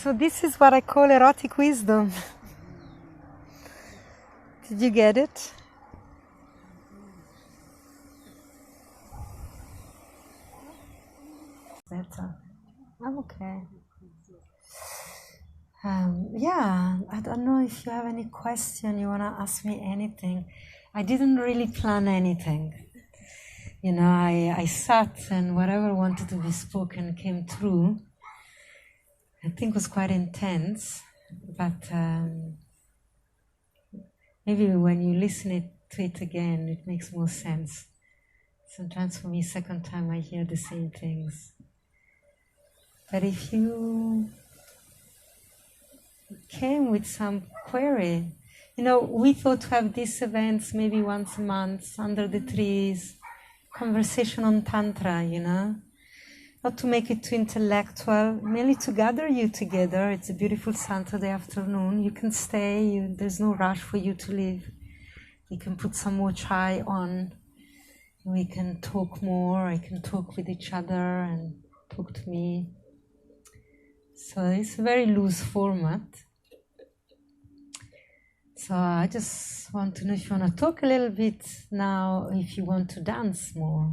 So this is what I call erotic wisdom. Did you get it? Better. I'm okay. Yeah, I don't know if you have any question, you want to ask me anything. I didn't really plan anything. You know, I sat and whatever wanted to be spoken came through. I think it was quite intense, but maybe when you listen to it again, it makes more sense. Sometimes for me, second time I hear the same things. But if you came with some query, you know, we thought to have these events maybe once a month under the trees, conversation on Tantra, you know, not to make it too intellectual, merely to gather you together. It's a beautiful Saturday afternoon. You can stay, there's no rush for you to leave. We can put some more chai on. We can talk more. I can talk with each other and talk to me. So it's a very loose format. So I just want to know if you want to talk a little bit now, if you want to dance more.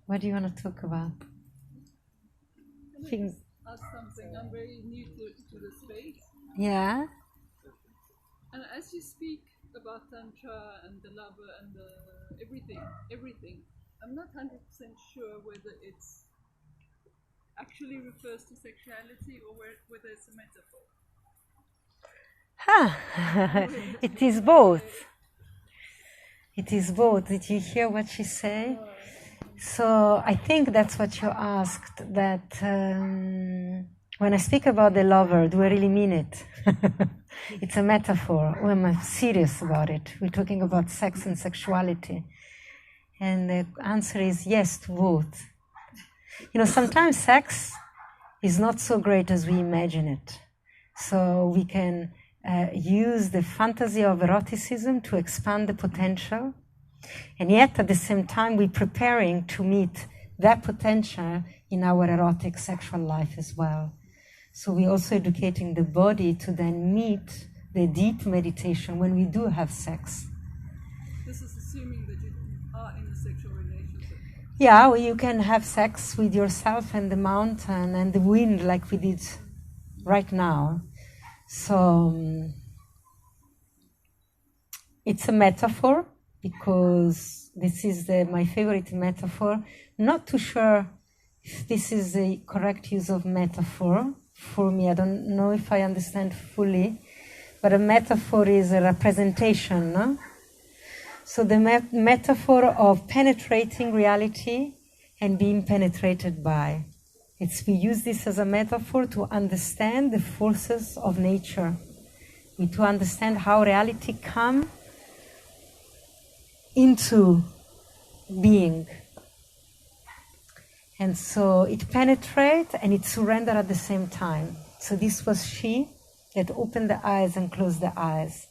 What do you want to talk about? Can I ask something? I'm very new to the space. Yeah? And as you speak about Tantra and the lover and everything, I'm not 100% sure whether it's actually refers to sexuality or whether it's a metaphor. It is both. It is both. Did you hear what she said? So I think that's what you asked, that when I speak about the lover, do I really mean it? It's a metaphor, or am I serious about it? We're talking about sex and sexuality. And the answer is yes to both. You know, sometimes sex is not so great as we imagine it. So we can use the fantasy of eroticism to expand the potential. And yet, at the same time, we're preparing to meet that potential in our erotic sexual life as well. So we're also educating the body to then meet the deep meditation when we do have sex. This is assuming that you are in a sexual relationship. Yeah, well, you can have sex with yourself and the mountain and the wind like we did right now. So it's a metaphor, because this is my favorite metaphor. Not too sure if this is the correct use of metaphor for me. I don't know if I understand fully, but a metaphor is a representation, no? So the metaphor of penetrating reality and being penetrated by. We use this as a metaphor to understand the forces of nature, to understand how reality comes into being. And so it penetrates and it surrenders at the same time. So this was she that opened the eyes and closed the eyes.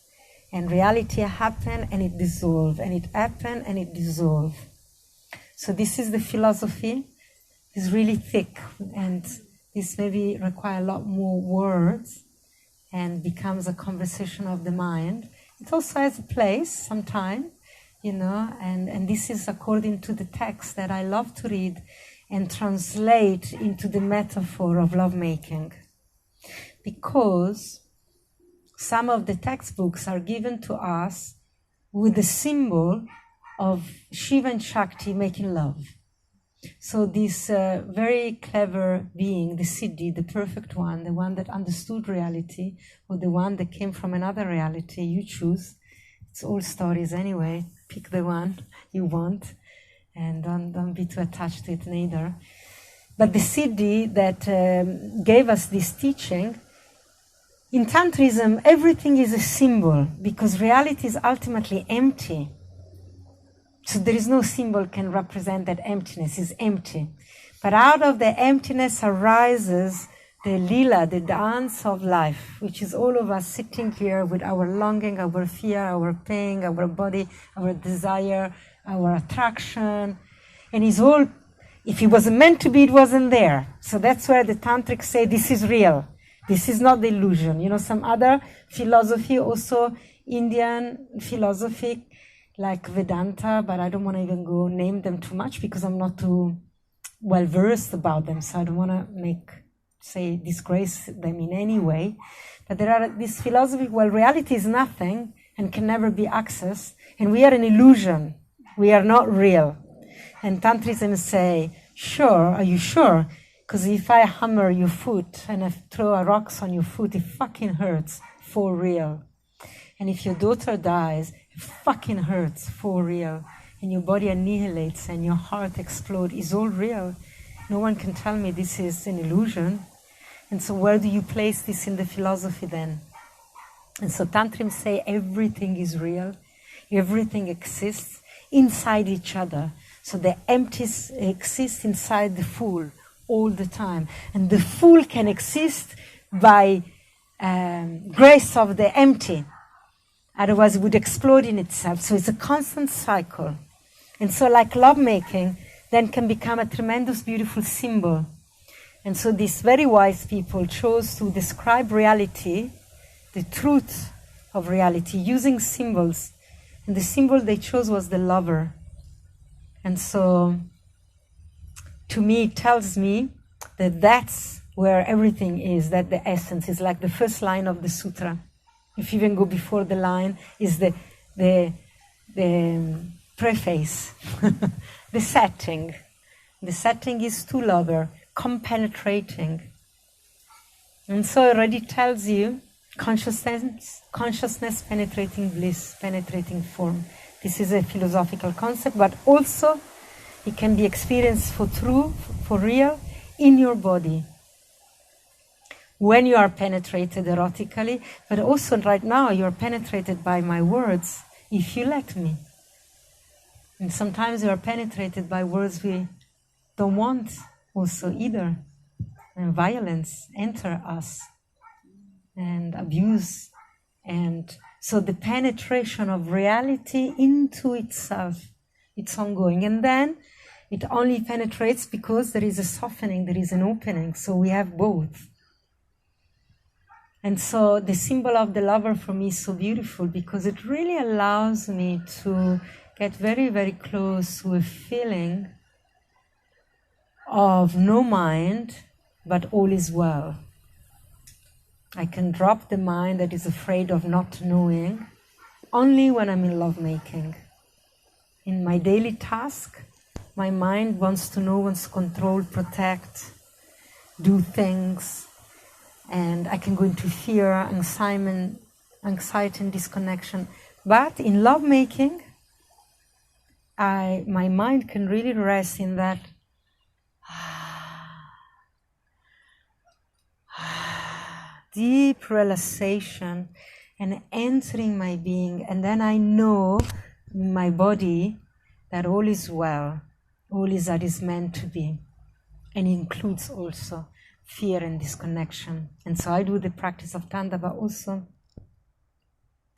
And reality happened and it dissolved. And it happened and it dissolved. So this is the philosophy. It's really thick. And this maybe requires a lot more words and becomes a conversation of the mind. It also has a place sometime. You know, and this is according to the text that I love to read and translate into the metaphor of lovemaking. Because some of the textbooks are given to us with the symbol of Shiva and Shakti making love. So this very clever being, the Siddhi, the perfect one, the one that understood reality, or the one that came from another reality, you choose. It's all stories anyway. Pick the one you want, and don't be too attached to it neither. But the Siddhi that gave us this teaching, in Tantrism, everything is a symbol, because reality is ultimately empty. So there is no symbol can represent that emptiness, is empty. But out of the emptiness arises the lila, the dance of life, which is all of us sitting here with our longing, our fear, our pain, our body, our desire, our attraction. And it's all If it wasn't meant to be, it wasn't there. So that's where the tantrics say this is real. This is not the illusion. You know, some other philosophy, also Indian philosophy, like Vedanta, but I don't want to even go name them too much because I'm not too well versed about them. So I don't want to disgrace them in any way. But there are this philosophy, well, reality is nothing and can never be accessed, and we are an illusion. We are not real. And Tantrism say, sure, are you sure? Because if I hammer your foot and I throw rocks on your foot, it fucking hurts for real. And if your daughter dies, it fucking hurts for real. And your body annihilates and your heart explodes. It's all real. No one can tell me this is an illusion. And so where do you place this in the philosophy then? And so Tantrim say everything is real. Everything exists inside each other. So the empty exists inside the full all the time. And the full can exist by grace of the empty. Otherwise it would explode in itself. So it's a constant cycle. And so like lovemaking then can become a tremendous, beautiful symbol. And so these very wise people chose to describe reality, the truth of reality, using symbols. And the symbol they chose was the lover. And so, to me, it tells me that that's where everything is, that the essence is like the first line of the sutra. If you even go before the line, is the preface, the setting. The setting is two lover, compenetrating. And so it already tells you consciousness penetrating bliss, penetrating form. This is a philosophical concept, but also it can be experienced for true, for real, in your body. When you are penetrated erotically, but also right now you are penetrated by my words, if you let me. And sometimes you are penetrated by words we don't want also either. And violence enter us, and abuse. And so the penetration of reality into itself, it's ongoing. And then it only penetrates because there is a softening, there is an opening. So we have both. And so the symbol of the lover for me is so beautiful because it really allows me to get very, very close to a feeling of no mind, but all is well. I can drop the mind that is afraid of not knowing only when I'm in lovemaking. In my daily task, my mind wants to know, wants to control, protect, do things, and I can go into fear, anxiety and disconnection. But in lovemaking, my mind can really rest in that deep relaxation and entering my being, and then I know in my body that all is well, all is that is meant to be, and includes also fear and disconnection. And so I do the practice of Tanda, but also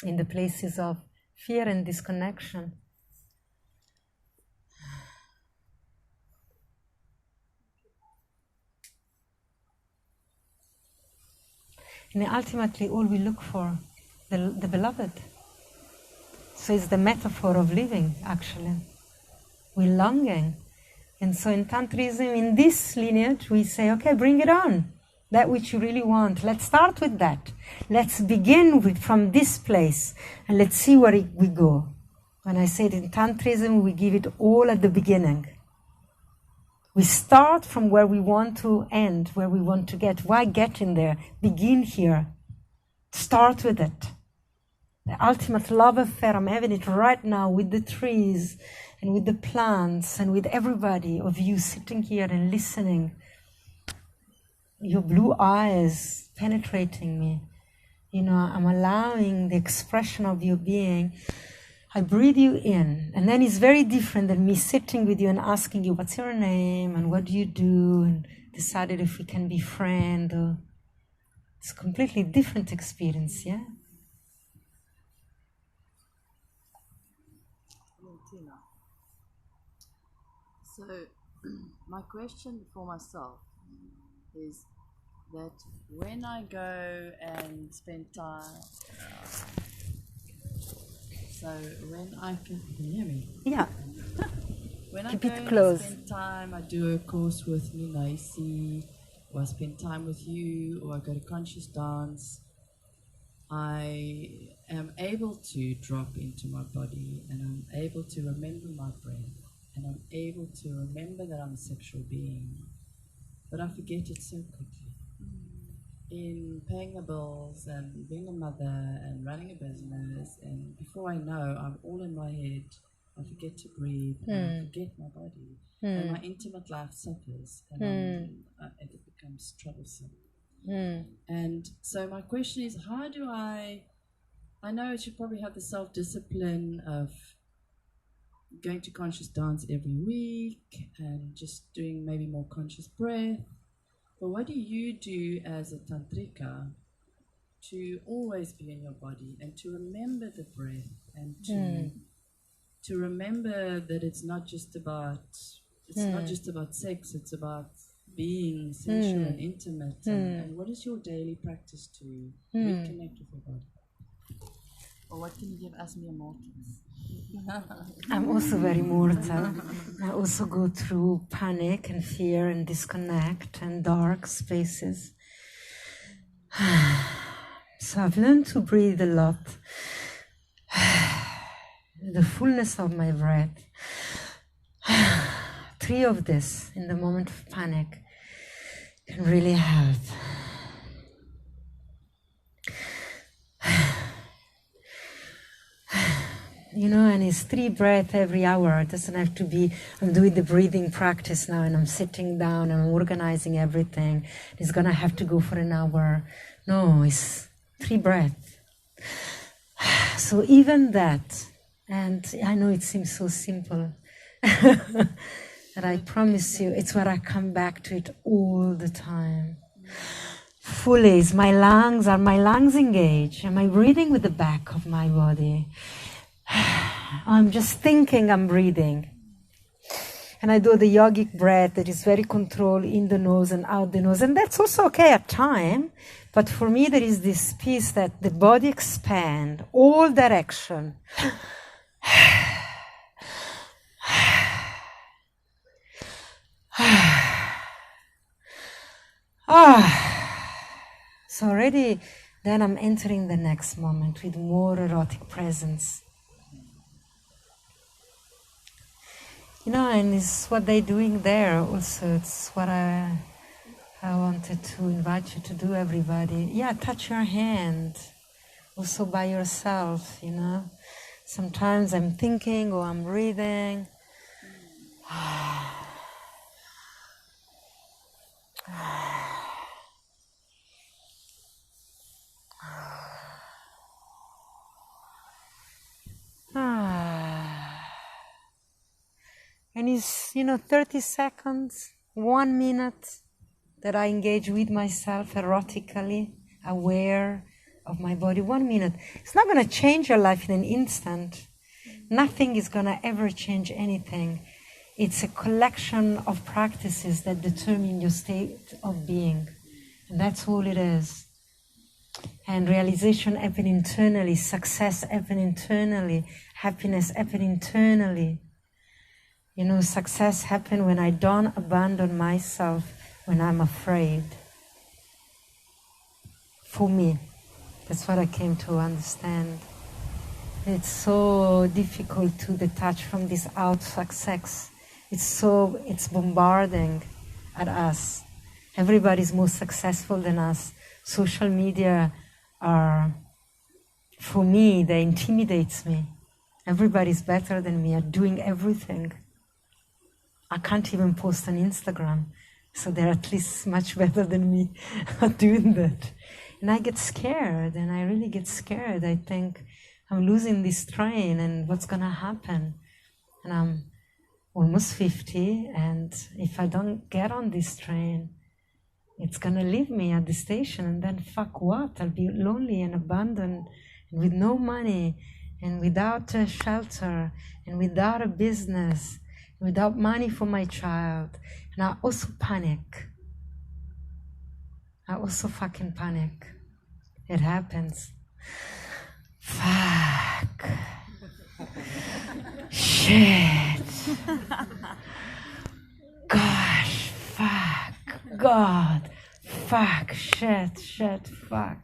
in the places of fear and disconnection. And ultimately all we look for, the beloved. So it's the metaphor of living, actually. We're longing. And so in Tantrism, in this lineage, we say, okay, bring it on. That which you really want. Let's start with that. Let's begin from this place, and let's see where we go. When I say it in Tantrism, we give it all at the beginning. We start from where we want to end, where we want to get. Why get in there? Begin here. Start with it. The ultimate love affair, I'm having it right now with the trees and with the plants and with everybody of you sitting here and listening. Your blue eyes penetrating me. You know, I'm allowing the expression of your being. I breathe you in, and then it's very different than me sitting with you and asking you, what's your name, and what do you do, and decided if we can be friends. It's a completely different experience, yeah? So, my question for myself is that when I go and spend time, so when I can you hear me? Yeah. When I Keep go it and close. spend time, I do a course with Ninaisi, or I spend time with you, or I go to conscious dance, I am able to drop into my body, and I'm able to remember my breath, and I'm able to remember that I'm a sexual being, but I forget it so quickly. In paying the bills and being a mother and running a business, and before I know, I'm all in my head. I forget to breathe, and I forget my body, and my intimate life suffers, and it becomes troublesome. And so my question is, how do I know I should probably have the self-discipline of going to conscious dance every week and just doing maybe more conscious breath. But what do you do as a tantrika to always be in your body and to remember the breath and to remember that it's not just about sex, it's about being sensual and intimate. And what is your daily practice to reconnect with your body? Or what can you give us mere mortals? I'm also very mortal. I also go through panic and fear and disconnect and dark spaces. So I've learned to breathe a lot. The fullness of my breath. 3 of this in the moment of panic can really help. You know, and it's 3 breaths every hour. It doesn't have to be, I'm doing the breathing practice now and I'm sitting down and I'm organizing everything. It's going to have to go for an hour. No, it's 3 breaths. So even that, and I know it seems so simple, but I promise you, it's where I come back to it all the time. Fully, is my lungs engaged? Am I breathing with the back of my body? I'm just thinking I'm breathing. And I do the yogic breath that is very controlled in the nose and out the nose. And that's also okay at time. But for me, there is this piece that the body expands, all direction. So already then I'm entering the next moment with more erotic presence. You know, and it's what they're doing there also. It's what I wanted to invite you to do, everybody. Yeah, touch your hand. Also by yourself, you know. Sometimes I'm thinking or I'm breathing. And it's, 30 seconds, 1 minute that I engage with myself erotically, aware of my body. 1 minute. It's not going to change your life in an instant. Nothing is going to ever change anything. It's a collection of practices that determine your state of being. And that's all it is. And realization happens internally, success happens internally, happiness happens internally. You know, success happens when I don't abandon myself when I'm afraid. For me, that's what I came to understand. It's so difficult to detach from this out success. It's bombarding at us. Everybody's more successful than us. Social media are, for me, they intimidates me. Everybody's better than me at doing everything. I can't even post on Instagram, so they're at least much better than me at doing that. And I get scared, and I really get scared. I think I'm losing this train, and what's going to happen? And I'm almost 50, and if I don't get on this train, it's going to leave me at the station, and then fuck what? I'll be lonely and abandoned, and with no money, and without a shelter, and without a business, without money for my child. And I also panic. I also fucking panic. It happens. Fuck. Shit. Gosh, fuck. God. Fuck. Shit, fuck.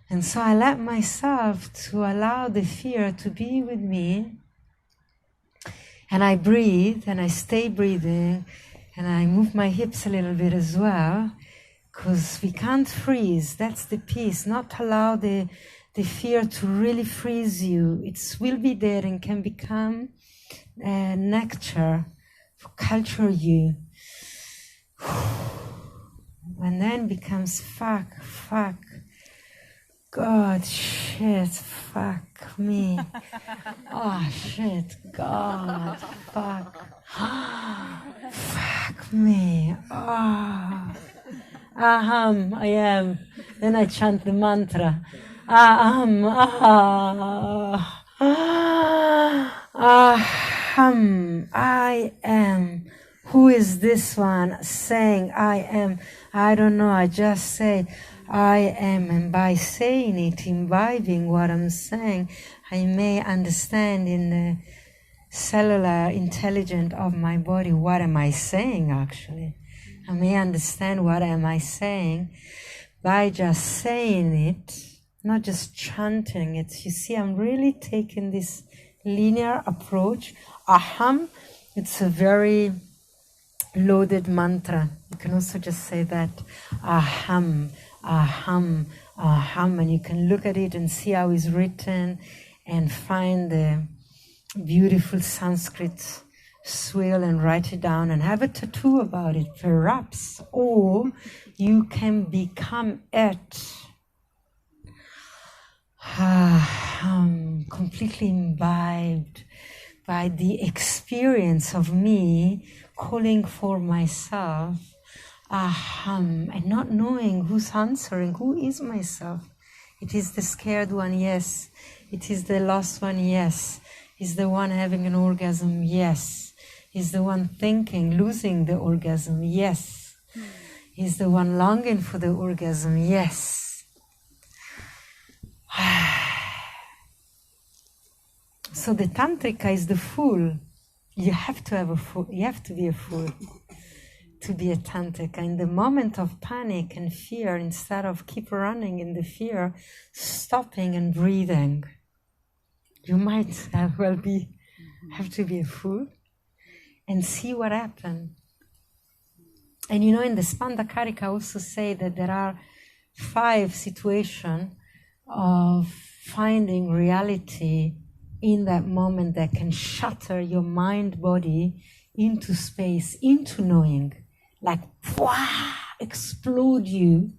And so I let myself to allow the fear to be with me. And I breathe, and I stay breathing, and I move my hips a little bit as well, because we can't freeze. That's the piece. Not allow the fear to really freeze you. It will be there and can become nectar, culture you. And then becomes fuck, God, shit, fuck me. Oh, shit, God, fuck. Fuck me. Oh. Aham, I am. Then I chant the mantra. Aham, aham, I am. Who is this one saying I am? I don't know, I just say I am, and by saying it, imbibing what I'm saying, I may understand in the cellular intelligence of my body, what am I saying actually? I may understand what am I saying by just saying it, not just chanting it. You see, I'm really taking this linear approach. Aham, it's a very loaded mantra. You can also just say that. Aham, aham, aham, and you can look at it and see how it's written and find the beautiful Sanskrit swill and write it down and have a tattoo about it, perhaps. Or you can become it. Completely imbibed by the experience of me calling for myself, aham, and not knowing who's answering, who is myself. It is the scared one, yes. It is the lost one, yes. Is the one having an orgasm, yes. Is the one thinking, losing the orgasm, yes. Is the one longing for the orgasm, yes. So the tantrika is the fool. You have to have a fool. You have to be a fool to be a tantrika. In the moment of panic and fear, instead of keep running in the fear, stopping and breathing. You might have to be a fool and see what happens. And you know, in the Spandakarika also say that there are 5 situations of finding reality in that moment that can shatter your mind, body into space, into knowing, like explode you.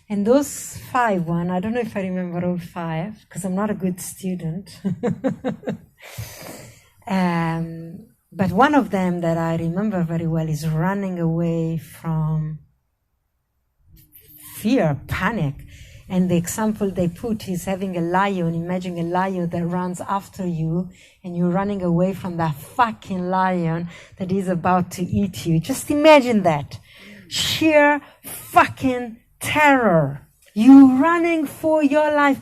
And those 5, I don't know if I remember all 5, because I'm not a good student. But one of them that I remember very well is running away from fear, panic. And the example they put is having a lion, imagine a lion that runs after you, and you're running away from that fucking lion that is about to eat you. Just imagine that. Sheer fucking terror. You running for your life.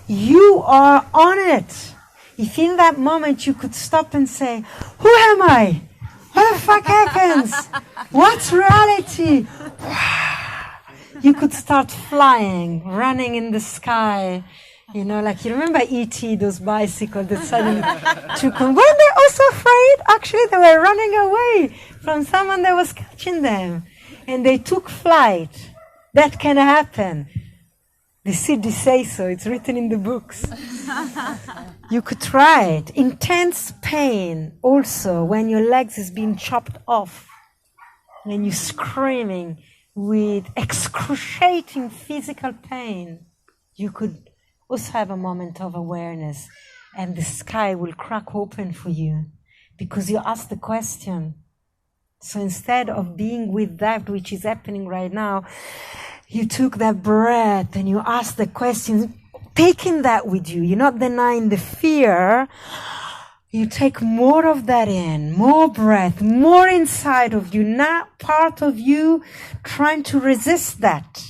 You are on it. If in that moment you could stop and say, who am I? What the fuck happens? What's reality? You could start flying, running in the sky. You know, like you remember E.T., those bicycles that suddenly took on. Weren't they also afraid? Actually, they were running away from someone that was catching them. And they took flight. That can happen. The Siddhi say so. It's written in the books. You could try it. Intense pain also when your legs is being chopped off. And you're screaming with excruciating physical pain. You could also have a moment of awareness and the sky will crack open for you because you asked the question. So instead of being with that which is happening right now, you took that breath and you asked the question, taking that with you. You're not denying the fear. You take more of that in, more breath, more inside of you, not part of you trying to resist that.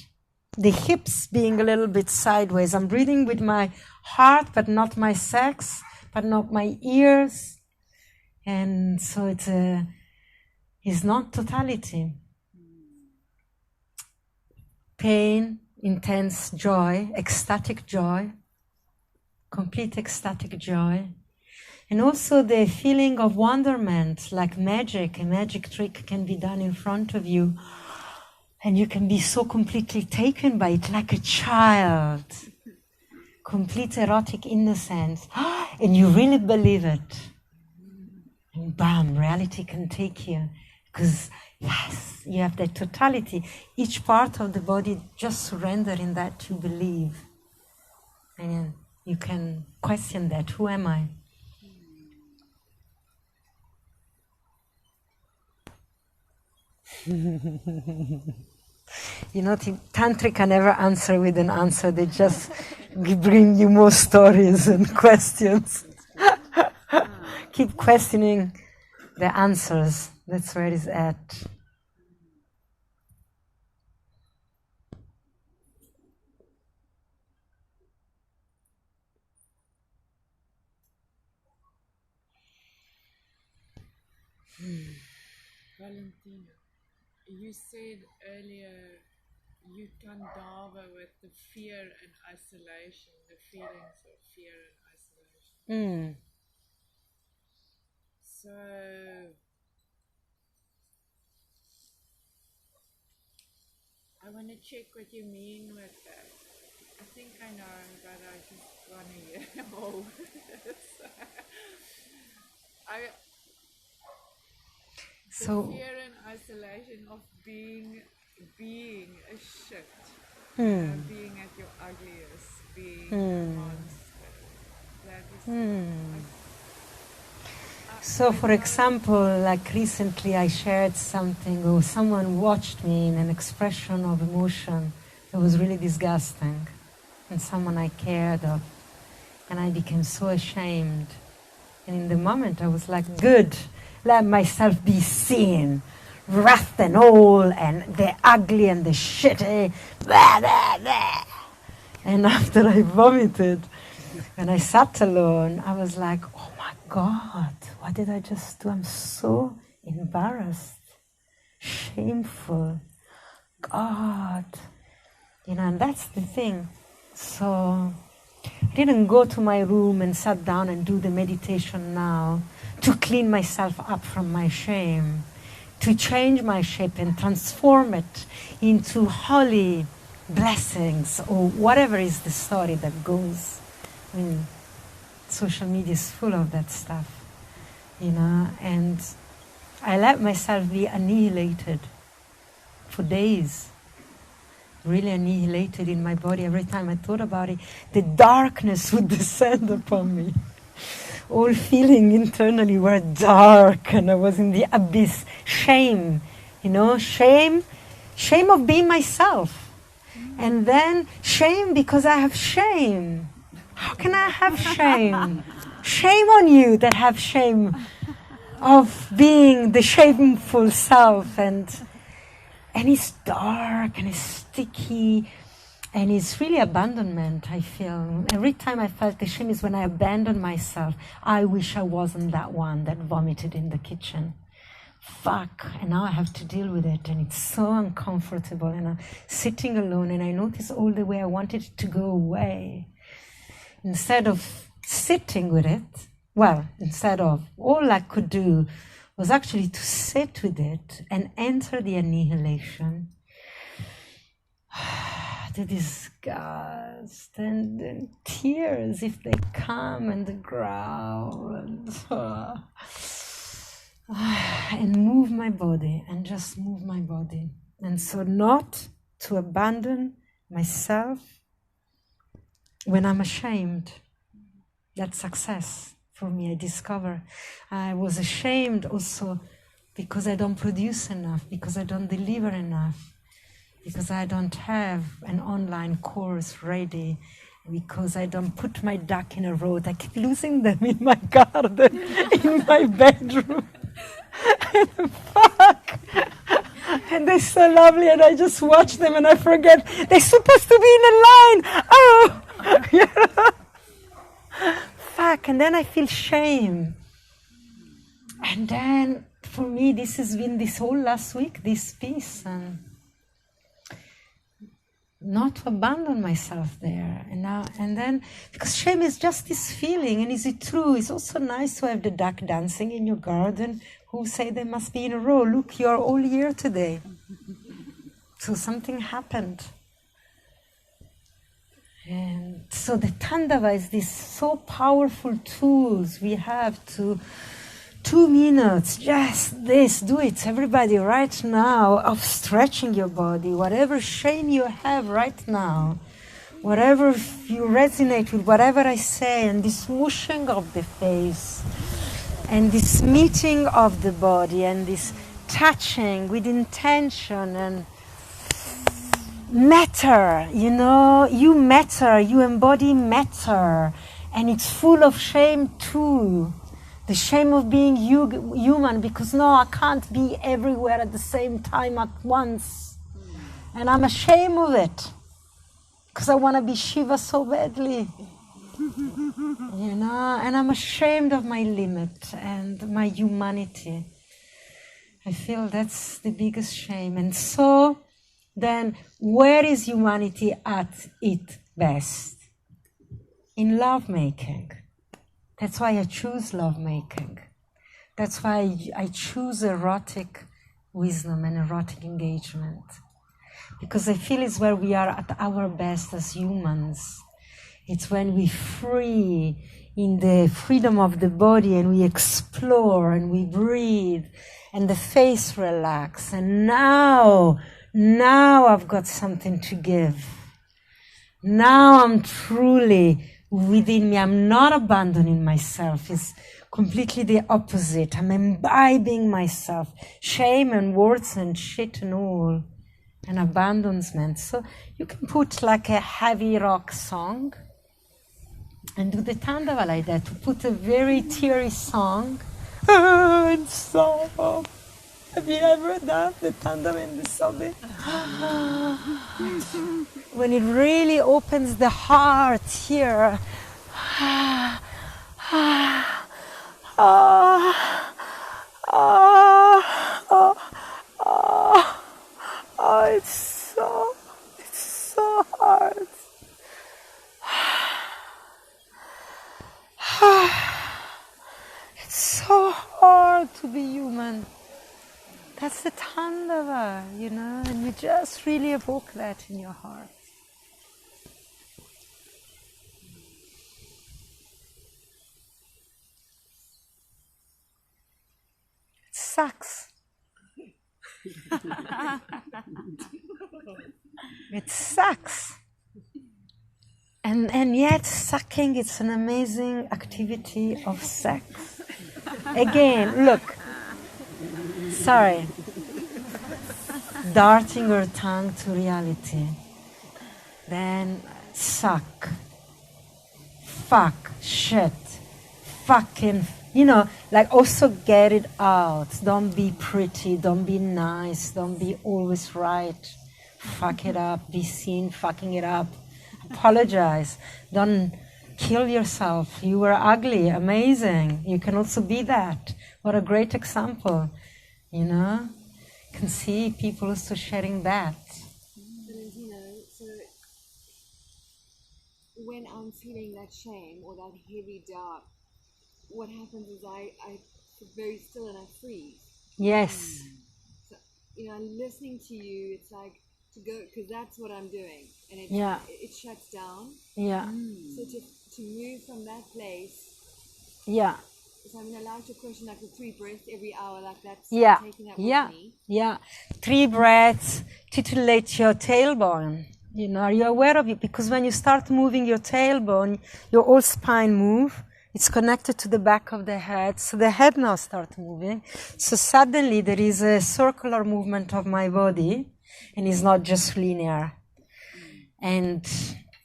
The hips being a little bit sideways. I'm breathing with my heart, but not my sex, but not my ears. And so it's not totality. Pain, intense joy, ecstatic joy, complete ecstatic joy. And also the feeling of wonderment, like magic. A magic trick can be done in front of you. And you can be so completely taken by it, like a child. Complete erotic innocence. And you really believe it. And bam, reality can take you. Because, yes, you have that totality. Each part of the body just surrender in that you believe. And you can question that. Who am I? You know, Tantrika never answer with an answer. They just bring you more stories and questions. Keep questioning the answers. That's where it's at. Valentina, you said earlier you can dava with the fear and isolation, the feelings of fear and isolation. So I want to check what you mean with that. I think I know, but I just want to hear more. The fear and isolation of being a shit, being at your ugliest, being a monster. That is. So, for example, like recently I shared something, or someone watched me in an expression of emotion that was really disgusting, and someone I cared of, and I became so ashamed. And in the moment I was like, good, let myself be seen, rough and all, and the ugly and the shitty, blah, blah, blah. And after I vomited, when I sat alone, I was like, oh my God, what did I just do? I'm so embarrassed, shameful. God, you know, and that's the thing. So I didn't go to my room and sat down and do the meditation now to clean myself up from my shame, to change my shape and transform it into holy blessings, or whatever is the story that goes. I mean, social media is full of that stuff, you know, and I let myself be annihilated for days, really annihilated in my body. Every time I thought about it, the darkness would descend upon me. All feeling internally were dark, and I was in the abyss. Shame, you know, shame of being myself. And then shame because I have shame. How can I have shame? Shame on you that have shame of being the shameful self. And it's dark and it's sticky and it's really abandonment, I feel. Every time I felt the shame is when I abandoned myself. I wish I wasn't that one that vomited in the kitchen. Fuck, and now I have to deal with it, and it's so uncomfortable, and I'm sitting alone, and I notice all the way I wanted it to go away. Instead of sitting with it, all I could do was actually to sit with it and enter the annihilation, the disgust, and the tears if they come, and the growl, and move my body, and just move my body. And so not to abandon myself when I'm ashamed. That's success for me, I discover. I was ashamed also because I don't produce enough, because I don't deliver enough, because I don't have an online course ready, because I don't put my duck in a road. I keep losing them in my garden, in my bedroom. And fuck! And they're so lovely, and I just watch them and I forget they're supposed to be in a line. Oh! You know? Fuck, and then I feel shame. And then, for me, this has been this whole last week, this peace, and not to abandon myself there. And then, because shame is just this feeling, and is it true? It's also nice to have the duck dancing in your garden who say they must be in a row. Look, you're all here today. So something happened. And so the Tandava is this so powerful tools we have to 2 minutes, just this, do it, everybody, right now, of stretching your body, whatever shame you have right now, whatever you resonate with, whatever I say, and this whooshing of the face, and this meeting of the body, and this touching with intention, and matter, you know, you matter, you embody matter, and it's full of shame too. The shame of being human, because no, I can't be everywhere at the same time at once. And I'm ashamed of it, because I want to be Shiva so badly. You know, and I'm ashamed of my limit and my humanity. I feel that's the biggest shame. And so, then, where is humanity at its best? In lovemaking. That's why I choose lovemaking. That's why I choose erotic wisdom and erotic engagement. Because I feel it's where we are at our best as humans. It's when we free in the freedom of the body, and we explore and we breathe and the face relax. And now I've got something to give. Now I'm truly within me. I'm not abandoning myself. It's completely the opposite. I'm imbibing myself. Shame and words and shit and all. And abandonment. So you can put like a heavy rock song and do the Tandava like that. To put a very teary song. And sob. Have you ever done the Tandava and the sobbing? When it really opens the heart here. It's so hard. It's so hard to be human. That's the Tandava, you know, and you just really evoke that in your heart. It sucks. It sucks. And yet sucking, it's an amazing activity of sex. Again, look. Sorry. Darting your tongue to reality. Then suck. Fuck. Shit. Fucking. You know, like also get it out. Don't be pretty. Don't be nice. Don't be always right. Fuck it up. Be seen fucking it up. Apologize. Don't kill yourself. You were ugly. Amazing. You can also be that. What a great example. You know? You can see people also sharing that. Valentina, so when I'm feeling that shame or that heavy doubt, what happens is I get very still and I freeze. Yes. So, you know, listening to you, it's like to go, because that's what I'm doing. And it shuts down. Yeah. So to move from that place. Yeah. So I'm allowed to question like the 3 breaths every hour, like that's taking that with me. Yeah. 3 breaths, titillate your tailbone. You know, are you aware of it? Because when you start moving your tailbone, your whole spine move. It's connected to the back of the head. So the head now starts moving. So suddenly there is a circular movement of my body, and it's not just linear. And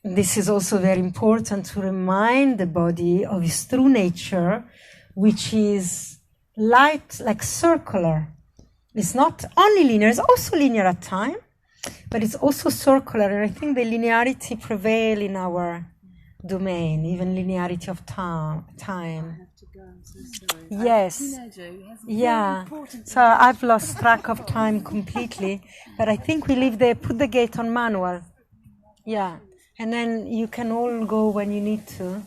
this is also very important to remind the body of its true nature, which is light, like circular. It's not only linear, it's also linear at times, but it's also circular. And I think the linearity prevails in our domain, even linearity of time. have to go. I'm so sorry. Yes. I'm a teenager who has a very Yeah. important So I've lost track of time completely, but I think we leave put the gate on manual. Yeah. And then you can all go when you need to.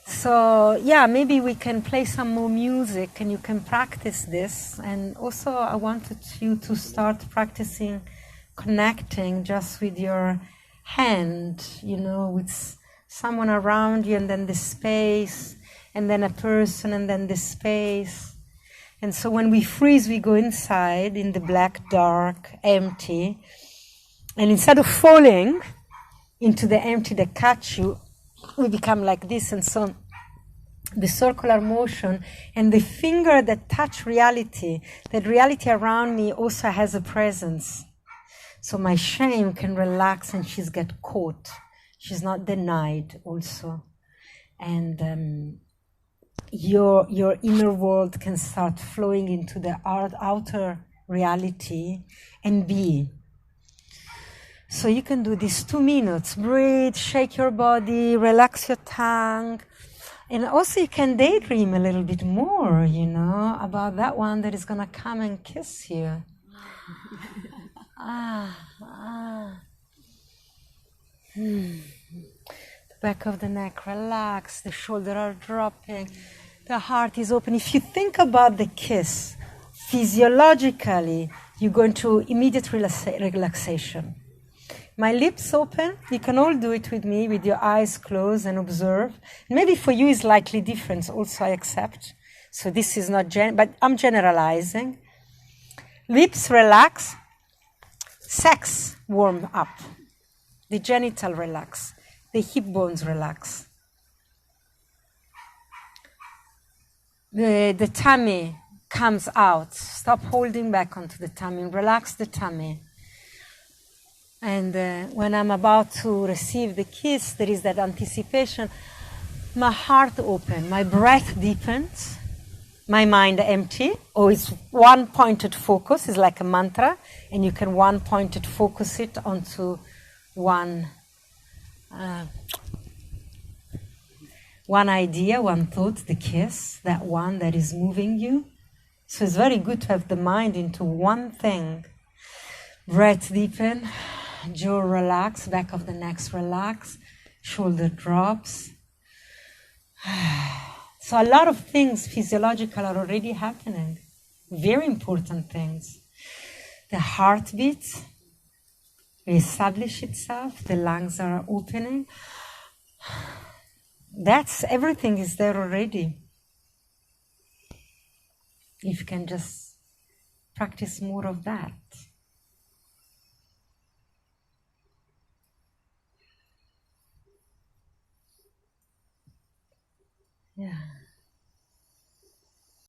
So yeah, maybe we can play some more music and you can practice this. And also I wanted you to start practicing connecting just with your hand, you know, with someone around you, and then the space, and then a person, and then the space. And so when we freeze, we go inside in the black, dark, empty. And instead of falling into the empty that catch you, we become like this. And so the circular motion and the finger that touch reality, that reality around me also has a presence. So my shame can relax and she's get caught. She's not denied also. And your inner world can start flowing into the outer reality and be. So you can do this 2 minutes. Breathe, shake your body, relax your tongue. And also you can daydream a little bit more, you know, about that one that is going to come and kiss you. The back of the neck, relax. The shoulders are dropping. The heart is open. If you think about the kiss, physiologically, you're going to immediate relaxation. My lips open. You can all do it with me, with your eyes closed, and observe. Maybe for you it's slightly different. Also, I accept. So this is not but I'm generalizing. Lips relax. Sex warm up. The genital relax. The hip bones relax. The tummy comes out. Stop holding back onto the tummy. Relax the tummy. And when I'm about to receive the kiss, there is that anticipation. My heart opens, my breath deepens, my mind empty. Or it's one pointed focus, it's like a mantra, and you can one pointed focus it onto one idea, one thought, the kiss, that one that is moving you. So it's very good to have the mind into one thing. Breath deepen. Jaw relax, back of the neck relax, shoulder drops. So a lot of things physiological are already happening. Very important things. The heartbeat reestablish itself, the lungs are opening. That's everything is there already. If you can just practice more of that. Yeah.